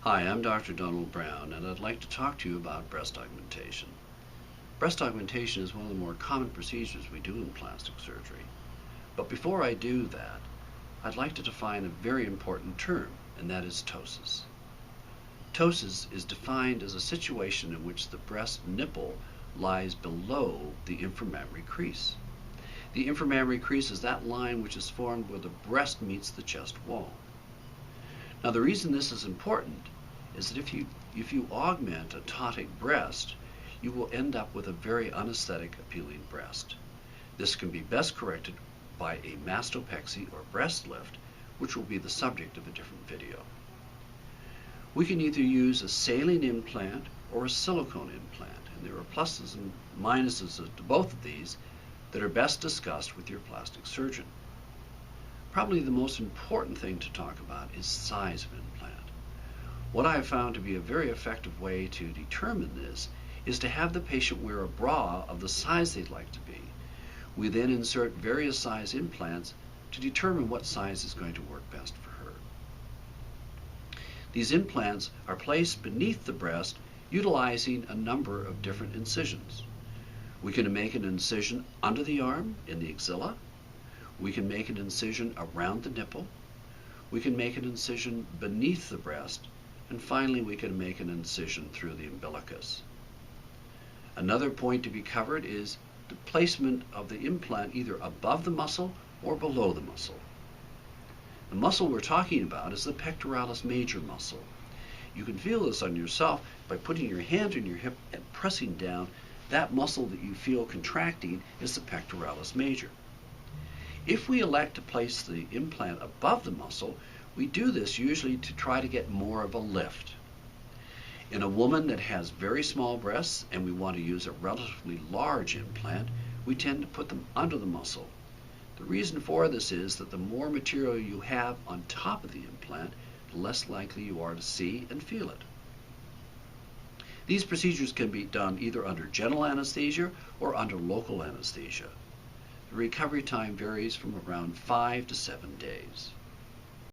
Hi, I'm Dr. Donald Brown, and I'd like to talk to you about breast augmentation. Breast augmentation is one of the more common procedures we do in plastic surgery. But before I do that, I'd like to define a very important term, and that is ptosis. Ptosis is defined as a situation in which the breast nipple lies below the inframammary crease. The inframammary crease is that line which is formed where the breast meets the chest wall. Now, the reason this is important is that if you augment a ptotic breast, you will end up with a very unesthetic appealing breast. This can be best corrected by a mastopexy or breast lift, which will be the subject of a different video. We can either use a saline implant or a silicone implant, and there are pluses and minuses to both of these that are best discussed with your plastic surgeon. Probably the most important thing to talk about is size of implant. What I have found to be a very effective way to determine this is to have the patient wear a bra of the size they'd like to be. We then insert various size implants to determine what size is going to work best for her. These implants are placed beneath the breast utilizing a number of different incisions. We can make an incision under the arm in the axilla. We can make an incision around the nipple. We can make an incision beneath the breast. And finally, we can make an incision through the umbilicus. Another point to be covered is the placement of the implant either above the muscle or below the muscle. The muscle we're talking about is the pectoralis major muscle. You can feel this on yourself by putting your hand on your hip and pressing down. That muscle that you feel contracting is the pectoralis major. If we elect to place the implant above the muscle, we do this usually to try to get more of a lift. In a woman that has very small breasts and we want to use a relatively large implant, we tend to put them under the muscle. The reason for this is that the more material you have on top of the implant, the less likely you are to see and feel it. These procedures can be done either under general anesthesia or under local anesthesia. The recovery time varies from around 5 to 7 days.